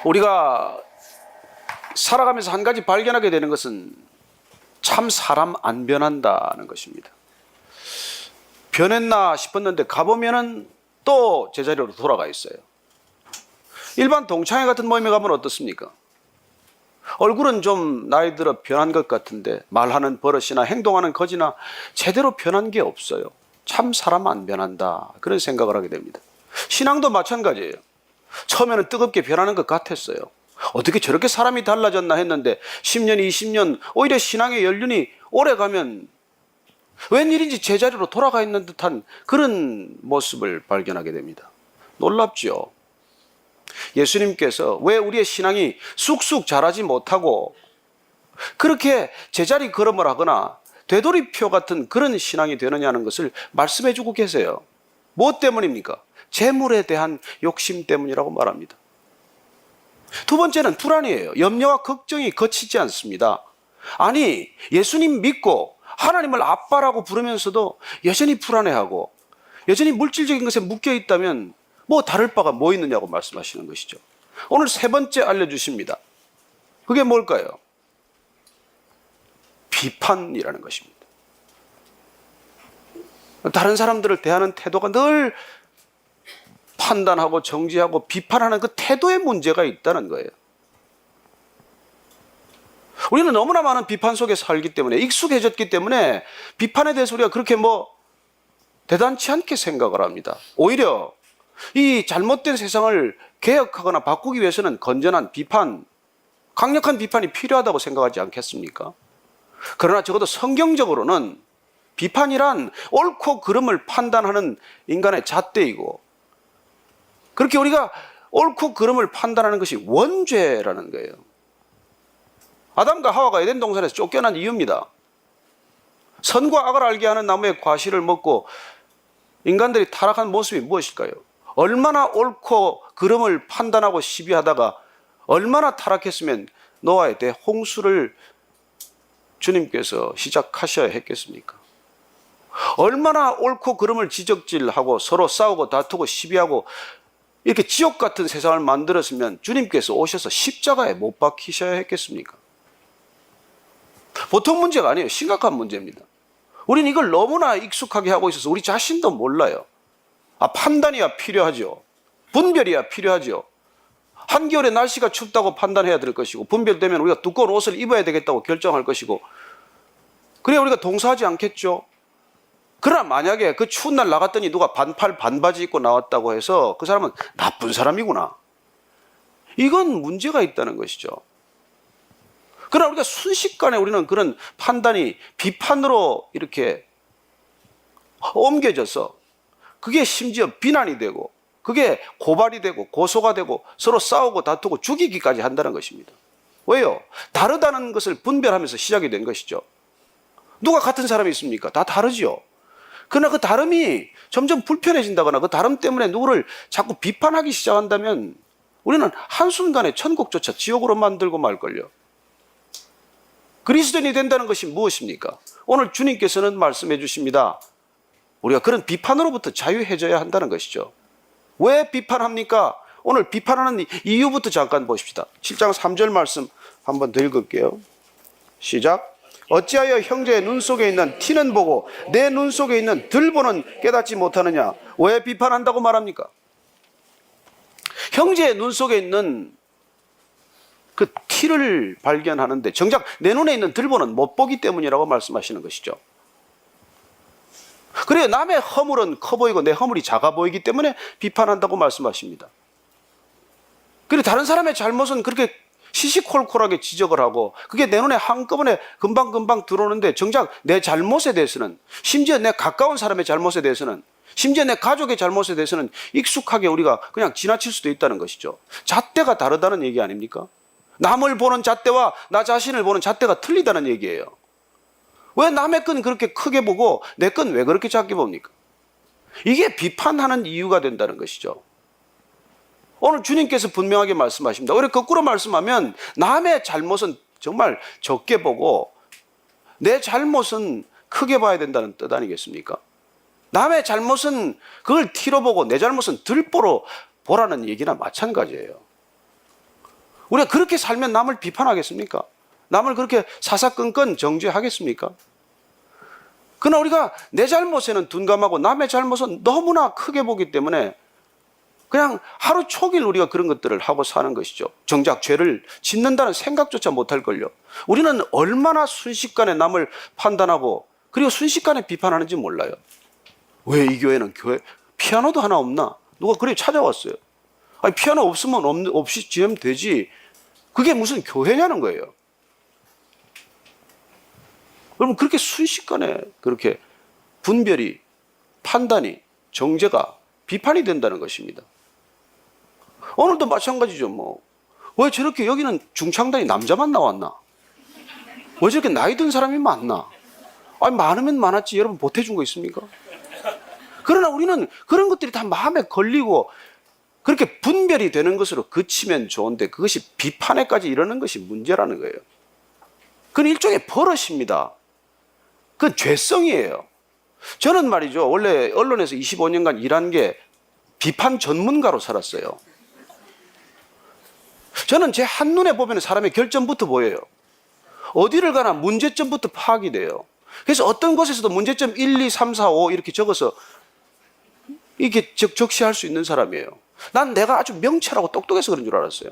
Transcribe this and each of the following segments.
우리가 살아가면서 한 가지 발견하게 되는 것은 참 사람 안 변한다는 것입니다. 변했나 싶었는데 가보면은 또 제자리로 돌아가 있어요. 일반 동창회 같은 모임에 가면 어떻습니까? 얼굴은 좀 나이 들어 변한 것 같은데 말하는 버릇이나 행동하는 거지나 제대로 변한 게 없어요. 참 사람 안 변한다, 그런 생각을 하게 됩니다. 신앙도 마찬가지예요. 처음에는 뜨겁게 변하는 것 같았어요. 어떻게 저렇게 사람이 달라졌나 했는데 10년, 20년 오히려 신앙의 연륜이 오래가면 웬일인지 제자리로 돌아가 있는 듯한 그런 모습을 발견하게 됩니다. 놀랍죠? 예수님께서 왜 우리의 신앙이 쑥쑥 자라지 못하고 그렇게 제자리 걸음을 하거나 되돌이표 같은 그런 신앙이 되느냐는 것을 말씀해 주고 계세요. 무엇 때문입니까? 재물에 대한 욕심 때문이라고 말합니다. 두 번째는 불안이에요. 염려와 걱정이 거치지 않습니다. 아니, 예수님 믿고 하나님을 아빠라고 부르면서도 여전히 불안해하고 여전히 물질적인 것에 묶여 있다면 뭐 다를 바가 뭐 있느냐고 말씀하시는 것이죠. 오늘 세 번째 알려주십니다. 그게 뭘까요? 비판이라는 것입니다. 다른 사람들을 대하는 태도가 늘 판단하고 정지하고 비판하는 그 태도에 문제가 있다는 거예요. 우리는 너무나 많은 비판 속에 살기 때문에 익숙해졌기 때문에 비판에 대해서 우리가 그렇게 대단치 않게 생각을 합니다. 오히려 이 잘못된 세상을 개혁하거나 바꾸기 위해서는 건전한 비판, 강력한 비판이 필요하다고 생각하지 않겠습니까? 그러나 적어도 성경적으로는 비판이란 옳고 그름을 판단하는 인간의 잣대이고, 그렇게 우리가 옳고 그름을 판단하는 것이 원죄라는 거예요. 아담과 하와가 에덴 동산에서 쫓겨난 이유입니다. 선과 악을 알게 하는 나무의 과실을 먹고 인간들이 타락한 모습이 무엇일까요? 얼마나 옳고 그름을 판단하고 시비하다가 얼마나 타락했으면 노아의 대홍수를 주님께서 시작하셔야 했겠습니까? 얼마나 옳고 그름을 지적질하고 서로 싸우고 다투고 시비하고 이렇게 지옥 같은 세상을 만들었으면 주님께서 오셔서 십자가에 못 박히셔야 했겠습니까? 보통 문제가 아니에요. 심각한 문제입니다. 우리는 이걸 너무나 익숙하게 하고 있어서 우리 자신도 몰라요. 판단이야 필요하죠. 분별이야 필요하죠. 한겨울에 날씨가 춥다고 판단해야 될 것이고, 분별되면 우리가 두꺼운 옷을 입어야 되겠다고 결정할 것이고, 그래야 우리가 동사하지 않겠죠. 그러나 만약에 그 추운 날 나갔더니 누가 반팔 반바지 입고 나왔다고 해서 그 사람은 나쁜 사람이구나, 이건 문제가 있다는 것이죠. 그러나 우리가 순식간에 우리는 그런 판단이 비판으로 이렇게 옮겨져서 그게 심지어 비난이 되고 그게 고발이 되고 고소가 되고 서로 싸우고 다투고 죽이기까지 한다는 것입니다. 왜요? 다르다는 것을 분별하면서 시작이 된 것이죠. 누가 같은 사람이 있습니까? 다 다르죠. 그러나 그 다름이 점점 불편해진다거나 그 다름 때문에 누구를 자꾸 비판하기 시작한다면 우리는 한순간에 천국조차 지옥으로 만들고 말걸요. 그리스도인이 된다는 것이 무엇입니까? 오늘 주님께서는 말씀해 주십니다. 우리가 그런 비판으로부터 자유해져야 한다는 것이죠. 왜 비판합니까? 오늘 비판하는 이유부터 잠깐 보십시다. 7장 3절 말씀 한번 더 읽을게요. 시작. 어찌하여 형제의 눈 속에 있는 티는 보고 내 눈 속에 있는 들보는 깨닫지 못하느냐? 왜 비판한다고 말합니까? 형제의 눈 속에 있는 그 티를 발견하는데 정작 내 눈에 있는 들보는 못 보기 때문이라고 말씀하시는 것이죠. 그래요. 남의 허물은 커 보이고 내 허물이 작아 보이기 때문에 비판한다고 말씀하십니다. 그리고 다른 사람의 잘못은 그렇게 시시콜콜하게 지적을 하고 그게 내 눈에 한꺼번에 금방금방 들어오는데 정작 내 잘못에 대해서는, 심지어 내 가까운 사람의 잘못에 대해서는, 심지어 내 가족의 잘못에 대해서는 익숙하게 우리가 그냥 지나칠 수도 있다는 것이죠. 잣대가 다르다는 얘기 아닙니까? 남을 보는 잣대와 나 자신을 보는 잣대가 틀리다는 얘기예요. 왜 남의 건 그렇게 크게 보고 내 건 왜 그렇게 작게 봅니까? 이게 비판하는 이유가 된다는 것이죠. 오늘 주님께서 분명하게 말씀하십니다. 오히려 거꾸로 말씀하면 남의 잘못은 정말 적게 보고 내 잘못은 크게 봐야 된다는 뜻 아니겠습니까? 남의 잘못은 그걸 티로 보고 내 잘못은 들보로 보라는 얘기나 마찬가지예요. 우리가 그렇게 살면 남을 비판하겠습니까? 남을 그렇게 사사건건 정죄하겠습니까? 그러나 우리가 내 잘못에는 둔감하고 남의 잘못은 너무나 크게 보기 때문에 그냥 하루 종일 우리가 그런 것들을 하고 사는 것이죠. 정작 죄를 짓는다는 생각조차 못할걸요. 우리는 얼마나 순식간에 남을 판단하고 그리고 순식간에 비판하는지 몰라요. 왜 이 교회는 피아노도 하나 없나? 누가 그래 찾아왔어요. 아니, 피아노 없으면 없이 지으면 되지. 그게 무슨 교회냐는 거예요. 여러분, 그렇게 순식간에 그렇게 분별이, 판단이, 정죄가, 비판이 된다는 것입니다. 오늘도 마찬가지죠. 뭐, 왜 저렇게 여기는 중창단이 남자만 나왔나? 왜 저렇게 나이 든 사람이 많나? 아니, 많으면 많았지. 여러분, 보태준 거 있습니까? 그러나 우리는 그런 것들이 다 마음에 걸리고 그렇게 분별이 되는 것으로 그치면 좋은데 그것이 비판에까지 이르는 것이 문제라는 거예요. 그건 일종의 버릇입니다. 그건 죄성이에요. 저는 말이죠. 원래 언론에서 25년간 일한 게 비판 전문가로 살았어요. 저는 제 한눈에 보면 사람의 결점부터 보여요. 어디를 가나 문제점부터 파악이 돼요. 그래서 어떤 곳에서도 문제점 1, 2, 3, 4, 5 이렇게 적어서 이렇게 적시할 수 있는 사람이에요. 난 내가 아주 명철하고 똑똑해서 그런 줄 알았어요.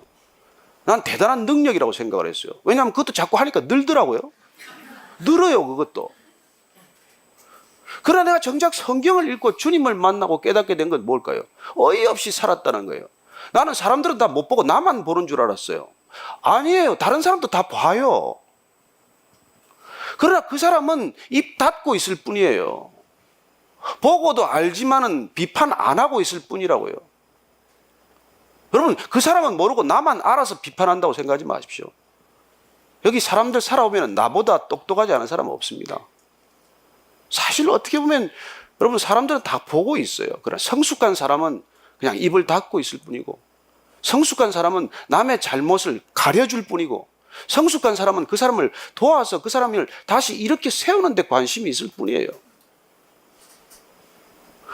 난 대단한 능력이라고 생각을 했어요. 왜냐하면 그것도 자꾸 하니까 늘더라고요. 늘어요, 그것도. 그러나 내가 정작 성경을 읽고 주님을 만나고 깨닫게 된 건 뭘까요? 어이없이 살았다는 거예요. 나는 사람들은 다 못 보고 나만 보는 줄 알았어요. 아니에요. 다른 사람도 다 봐요. 그러나 그 사람은 입 닫고 있을 뿐이에요. 보고도 알지만은 비판 안 하고 있을 뿐이라고요. 여러분, 그 사람은 모르고 나만 알아서 비판한다고 생각하지 마십시오. 여기 사람들 살아오면 나보다 똑똑하지 않은 사람은 없습니다. 사실 어떻게 보면 여러분 사람들은 다 보고 있어요. 그러나 성숙한 사람은 그냥 입을 닫고 있을 뿐이고, 성숙한 사람은 남의 잘못을 가려줄 뿐이고, 성숙한 사람은 그 사람을 도와서 그 사람을 다시 이렇게 세우는 데 관심이 있을 뿐이에요.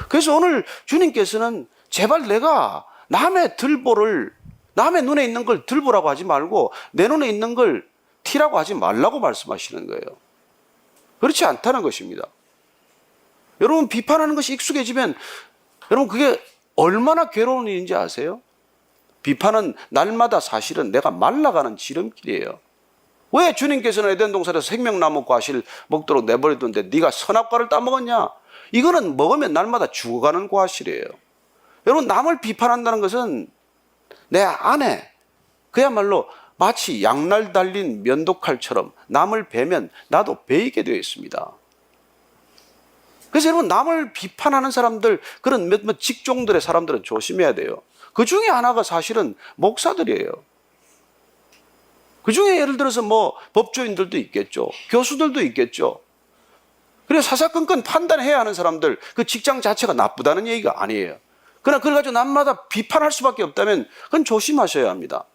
그래서 오늘 주님께서는 제발 내가 남의 들보를, 남의 눈에 있는 걸 들보라고 하지 말고 내 눈에 있는 걸 티라고 하지 말라고 말씀하시는 거예요. 그렇지 않다는 것입니다. 여러분, 비판하는 것이 익숙해지면 여러분 그게 얼마나 괴로운 일인지 아세요? 비판은 날마다 사실은 내가 말라가는 지름길이에요. 왜 주님께서는 에덴 동산에서 생명나무 과실 먹도록 내버려두는데 네가 선악과를 따먹었냐? 이거는 먹으면 날마다 죽어가는 과실이에요. 여러분, 남을 비판한다는 것은 내 안에 그야말로 마치 양날 달린 면도칼처럼 남을 베면 나도 베이게 되어 있습니다. 그래서 여러분, 남을 비판하는 사람들, 그런 몇 직종들의 사람들은 조심해야 돼요. 그 중에 하나가 사실은 목사들이에요. 그 중에 예를 들어서 뭐 법조인들도 있겠죠. 교수들도 있겠죠. 그래서 사사건건 판단해야 하는 사람들, 그 직장 자체가 나쁘다는 얘기가 아니에요. 그러나 그걸 가지고 남마다 비판할 수밖에 없다면 그건 조심하셔야 합니다.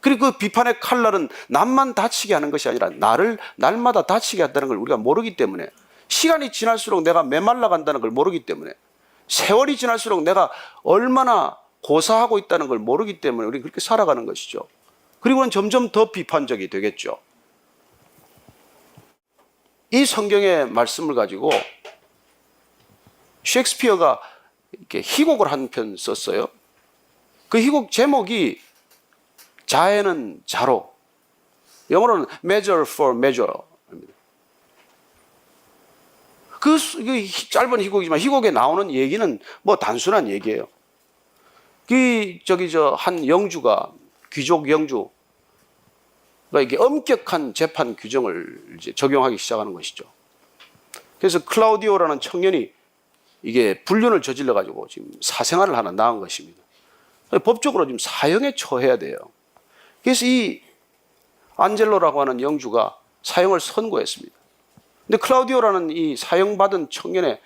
그리고 그 비판의 칼날은 남만 다치게 하는 것이 아니라 나를 날마다 다치게 한다는 걸 우리가 모르기 때문에, 시간이 지날수록 내가 메말라 간다는 걸 모르기 때문에, 세월이 지날수록 내가 얼마나 고사하고 있다는 걸 모르기 때문에 우리는 그렇게 살아가는 것이죠. 그리고는 점점 더 비판적이 되겠죠. 이 성경의 말씀을 가지고 셰익스피어가 이렇게 희곡을 한 편 썼어요. 그 희곡 제목이 자애는 자로, 영어로는 measure for measure. 그 짧은 희곡이지만 희곡에 나오는 얘기는 뭐 단순한 얘기예요. 한 영주가, 귀족 영주가 이게 엄격한 재판 규정을 이제 적용하기 시작하는 것이죠. 그래서 클라우디오라는 청년이 이게 불륜을 저질러 가지고 지금 사생활을 하나 낳은 것입니다. 법적으로 지금 사형에 처해야 돼요. 그래서 이 안젤로라고 하는 영주가 사형을 선고했습니다. 근데 클라우디오라는 이 사형받은 청년의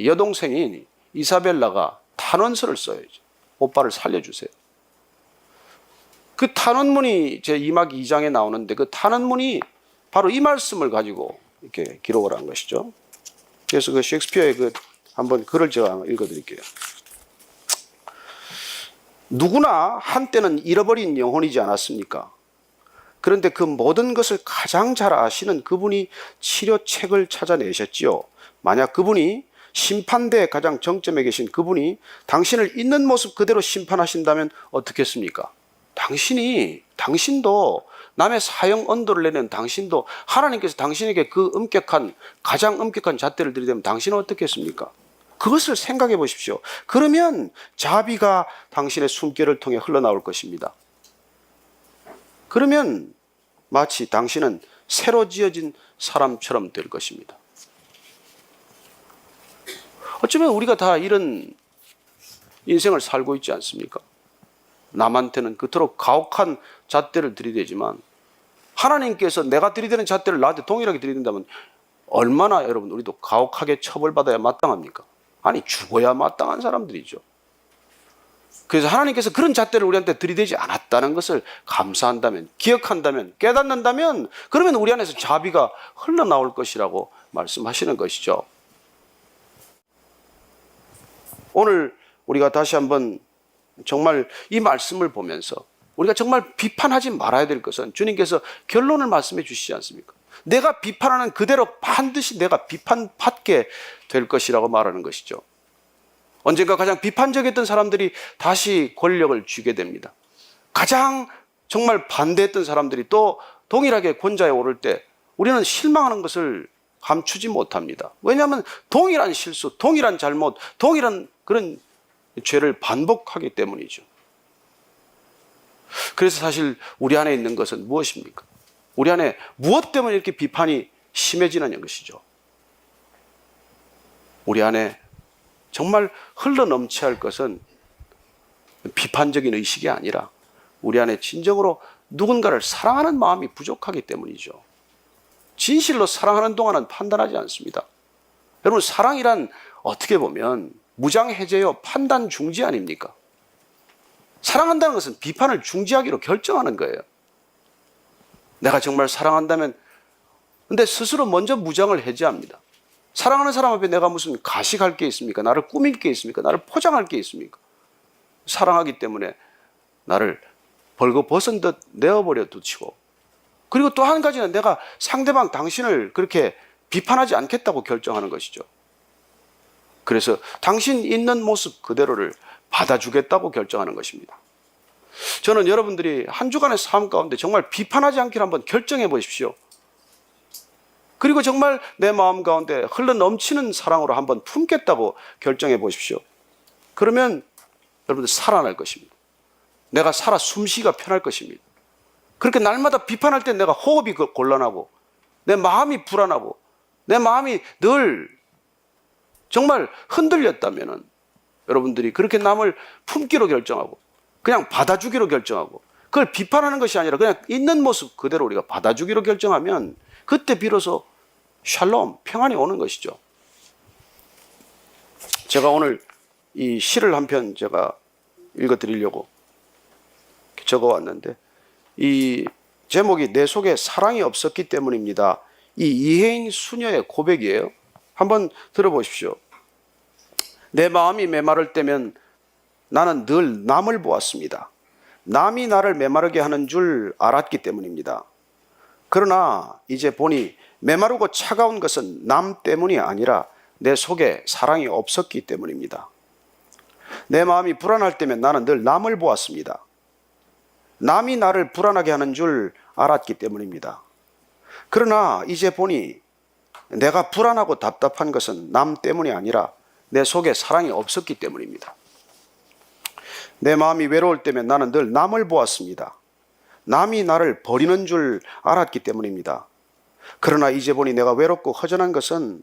여동생인 이사벨라가 탄원서를 써요. 오빠를 살려주세요. 그 탄원문이 제 2막 2장에 나오는데 그 탄원문이 바로 이 말씀을 가지고 이렇게 기록을 한 것이죠. 그래서 그 셰익스피어의 한번 글을 제가 읽어드릴게요. 누구나 한때는 잃어버린 영혼이지 않았습니까? 그런데 그 모든 것을 가장 잘 아시는 그분이 치료책을 찾아내셨지요. 만약 그분이 심판대의 가장 정점에 계신 그분이 당신을 있는 모습 그대로 심판하신다면 어떻겠습니까? 당신도 남의 사형 언도를 내는 당신도 하나님께서 당신에게 그 가장 엄격한 잣대를 들이대면 당신은 어떻겠습니까? 그것을 생각해 보십시오. 그러면 자비가 당신의 숨결을 통해 흘러나올 것입니다. 그러면 마치 당신은 새로 지어진 사람처럼 될 것입니다. 어쩌면 우리가 다 이런 인생을 살고 있지 않습니까? 남한테는 그토록 가혹한 잣대를 들이대지만 하나님께서 내가 들이대는 잣대를 나한테 동일하게 들이댄다면 얼마나 여러분 우리도 가혹하게 처벌받아야 마땅합니까? 아니 죽어야 마땅한 사람들이죠. 그래서 하나님께서 그런 잣대를 우리한테 들이대지 않았다는 것을 감사한다면, 기억한다면, 깨닫는다면 그러면 우리 안에서 자비가 흘러나올 것이라고 말씀하시는 것이죠. 오늘 우리가 다시 한번 정말 이 말씀을 보면서 우리가 정말 비판하지 말아야 될 것은 주님께서 결론을 말씀해 주시지 않습니까? 내가 비판하는 그대로 반드시 내가 비판받게 될 것이라고 말하는 것이죠. 언젠가 가장 비판적이었던 사람들이 다시 권력을 쥐게 됩니다. 가장 정말 반대했던 사람들이 또 동일하게 권좌에 오를 때 우리는 실망하는 것을 감추지 못합니다. 왜냐하면 동일한 실수, 동일한 잘못, 동일한 그런 죄를 반복하기 때문이죠. 그래서 사실 우리 안에 있는 것은 무엇입니까? 우리 안에 무엇 때문에 이렇게 비판이 심해지는 것이죠. 우리 안에 정말 흘러넘쳐야 할 것은 비판적인 의식이 아니라 우리 안에 진정으로 누군가를 사랑하는 마음이 부족하기 때문이죠. 진실로 사랑하는 동안은 판단하지 않습니다. 여러분, 사랑이란 어떻게 보면 무장해제요, 판단 중지 아닙니까? 사랑한다는 것은 비판을 중지하기로 결정하는 거예요. 내가 정말 사랑한다면, 근데 스스로 먼저 무장을 해제합니다. 사랑하는 사람 앞에 내가 무슨 가식할 게 있습니까? 나를 꾸밀 게 있습니까? 나를 포장할 게 있습니까? 사랑하기 때문에 나를 벌거벗은 듯 내어버려 두치고, 그리고 또 한 가지는 내가 상대방 당신을 그렇게 비판하지 않겠다고 결정하는 것이죠. 그래서 당신 있는 모습 그대로를 받아주겠다고 결정하는 것입니다. 저는 여러분들이 한 주간의 삶 가운데 정말 비판하지 않기를 한번 결정해 보십시오. 그리고 정말 내 마음 가운데 흘러넘치는 사랑으로 한번 품겠다고 결정해 보십시오. 그러면 여러분들 살아날 것입니다. 내가 살아 숨쉬기가 편할 것입니다. 그렇게 날마다 비판할 때 내가 호흡이 곤란하고 내 마음이 불안하고 내 마음이 늘 정말 흔들렸다면은 여러분들이 그렇게 남을 품기로 결정하고 그냥 받아주기로 결정하고 그걸 비판하는 것이 아니라 그냥 있는 모습 그대로 우리가 받아주기로 결정하면 그때 비로소 샬롬, 평안이 오는 것이죠. 제가 오늘 이 시를 한 편 제가 읽어드리려고 적어왔는데 이 제목이 내 속에 사랑이 없었기 때문입니다. 이 이혜인 수녀의 고백이에요. 한번 들어보십시오. 내 마음이 메마를 때면 나는 늘 남을 보았습니다. 남이 나를 메마르게 하는 줄 알았기 때문입니다. 그러나 이제 보니 메마르고 차가운 것은 남 때문이 아니라 내 속에 사랑이 없었기 때문입니다. 내 마음이 불안할 때면 나는 늘 남을 보았습니다. 남이 나를 불안하게 하는 줄 알았기 때문입니다. 그러나 이제 보니 내가 불안하고 답답한 것은 남 때문이 아니라 내 속에 사랑이 없었기 때문입니다. 내 마음이 외로울 때면 나는 늘 남을 보았습니다. 남이 나를 버리는 줄 알았기 때문입니다. 그러나 이제 보니 내가 외롭고 허전한 것은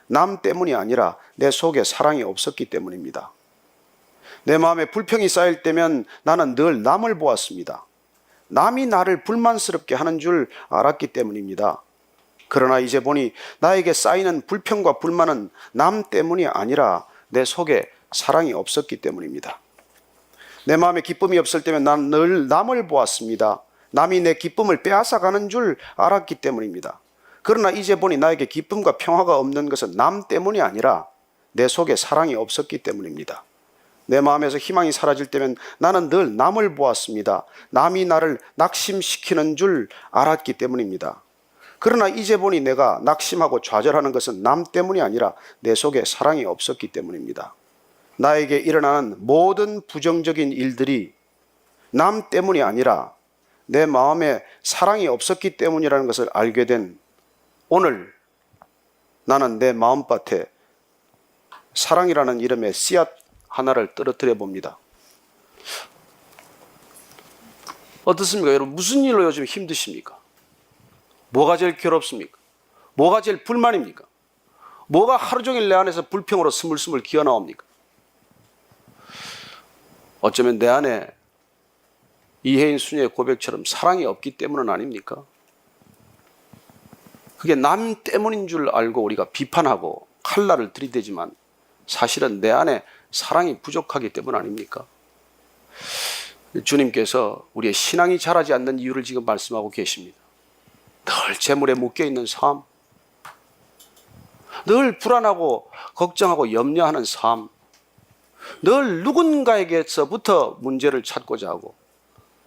남 때문이 아니라 내 속에 사랑이 없었기 때문입니다. 내 마음에 불평이 쌓일 때면 나는 늘 남을 보았습니다. 남이 나를 불만스럽게 하는 줄 알았기 때문입니다. 그러나 이제 보니 나에게 쌓이는 불평과 불만은 남 때문이 아니라 내 속에 사랑이 없었기 때문입니다. 내 마음에 기쁨이 없을 때면 나는 늘 남을 보았습니다. 남이 내 기쁨을 빼앗아가는 줄 알았기 때문입니다. 그러나 이제 보니 나에게 기쁨과 평화가 없는 것은 남 때문이 아니라 내 속에 사랑이 없었기 때문입니다. 내 마음에서 희망이 사라질 때면 나는 늘 남을 보았습니다. 남이 나를 낙심시키는 줄 알았기 때문입니다. 그러나 이제 보니 내가 낙심하고 좌절하는 것은 남 때문이 아니라 내 속에 사랑이 없었기 때문입니다. 나에게 일어나는 모든 부정적인 일들이 남 때문이 아니라 내 마음에 사랑이 없었기 때문이라는 것을 알게 된 오늘, 나는 내 마음밭에 사랑이라는 이름의 씨앗 하나를 떨어뜨려 봅니다. 어떻습니까? 여러분, 무슨 일로 요즘 힘드십니까? 뭐가 제일 괴롭습니까? 뭐가 제일 불만입니까? 뭐가 하루 종일 내 안에서 불평으로 스물스물 기어나옵니까? 어쩌면 내 안에 이혜인 수녀의 고백처럼 사랑이 없기 때문은 아닙니까? 그게 남 때문인 줄 알고 우리가 비판하고 칼날을 들이대지만 사실은 내 안에 사랑이 부족하기 때문 아닙니까? 주님께서 우리의 신앙이 자라지 않는 이유를 지금 말씀하고 계십니다. 늘 재물에 묶여있는 삶, 늘 불안하고 걱정하고 염려하는 삶, 늘 누군가에게서부터 문제를 찾고자 하고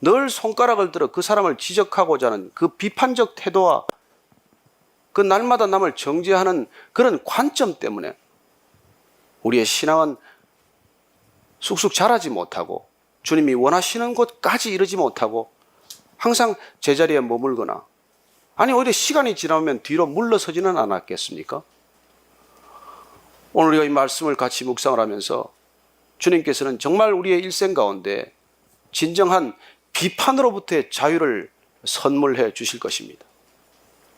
늘 손가락을 들어 그 사람을 지적하고자 하는 그 비판적 태도와 그 날마다 남을 정죄하는 그런 관점 때문에 우리의 신앙은 쑥쑥 자라지 못하고 주님이 원하시는 곳까지 이르지 못하고 항상 제자리에 머물거나 아니 오히려 시간이 지나면 뒤로 물러서지는 않았겠습니까? 오늘 우리가 이 말씀을 같이 묵상을 하면서 주님께서는 정말 우리의 일생 가운데 진정한 비판으로부터의 자유를 선물해 주실 것입니다.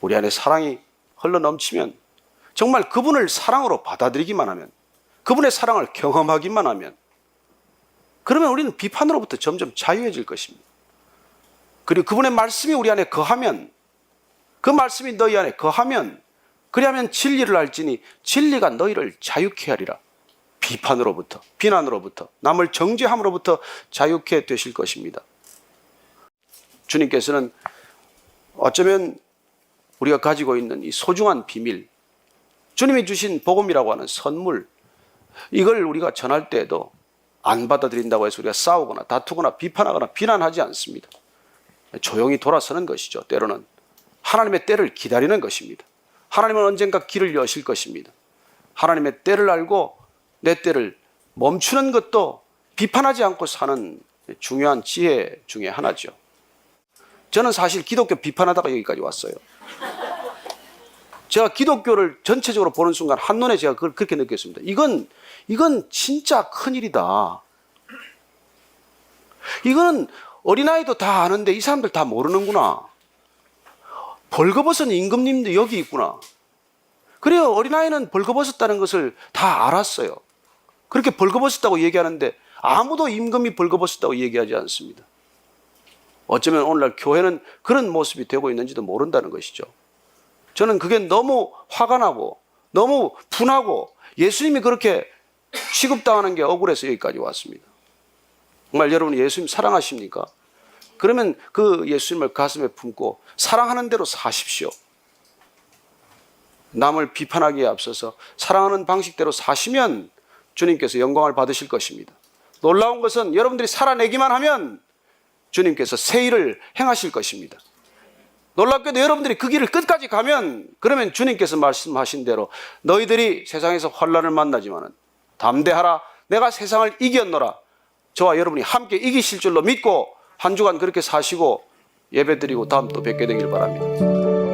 우리 안에 사랑이 흘러 넘치면 정말 그분을 사랑으로 받아들이기만 하면 그분의 사랑을 경험하기만 하면 그러면 우리는 비판으로부터 점점 자유해질 것입니다. 그리고 그분의 말씀이 우리 안에 거하면 그 말씀이 너희 안에 거하면 그리하면 진리를 알지니 진리가 너희를 자유케 하리라. 비판으로부터 비난으로부터 남을 정죄함으로부터 자유케 되실 것입니다. 주님께서는 어쩌면 우리가 가지고 있는 이 소중한 비밀, 주님이 주신 복음이라고 하는 선물, 이걸 우리가 전할 때에도 안 받아들인다고 해서 우리가 싸우거나 다투거나 비판하거나 비난하지 않습니다. 조용히 돌아서는 것이죠. 때로는 하나님의 때를 기다리는 것입니다. 하나님은 언젠가 길을 여실 것입니다. 하나님의 때를 알고 내 때를 멈추는 것도 비판하지 않고 사는 중요한 지혜 중에 하나죠. 저는 사실 기독교 비판하다가 여기까지 왔어요. 제가 기독교를 전체적으로 보는 순간 한눈에 제가 그걸 그렇게 느꼈습니다. 이건 진짜 큰일이다. 이거는 어린아이도 다 아는데 이 사람들 다 모르는구나. 벌거벗은 임금님도 여기 있구나. 그래요. 어린아이는 벌거벗었다는 것을 다 알았어요. 그렇게 벌거벗었다고 얘기하는데 아무도 임금이 벌거벗었다고 얘기하지 않습니다. 어쩌면 오늘날 교회는 그런 모습이 되고 있는지도 모른다는 것이죠. 저는 그게 너무 화가 나고 너무 분하고 예수님이 그렇게 취급당하는 게 억울해서 여기까지 왔습니다. 정말 여러분 예수님 사랑하십니까? 그러면 그 예수님을 가슴에 품고 사랑하는 대로 사십시오. 남을 비판하기에 앞서서 사랑하는 방식대로 사시면 주님께서 영광을 받으실 것입니다. 놀라운 것은 여러분들이 살아내기만 하면 주님께서 새 일을 행하실 것입니다. 놀랍게도 여러분들이 그 길을 끝까지 가면 그러면 주님께서 말씀하신 대로 너희들이 세상에서 환난을 만나지만은 담대하라 내가 세상을 이겼노라. 저와 여러분이 함께 이기실 줄로 믿고 한 주간 그렇게 사시고 예배드리고 다음 또 뵙게 되길 바랍니다.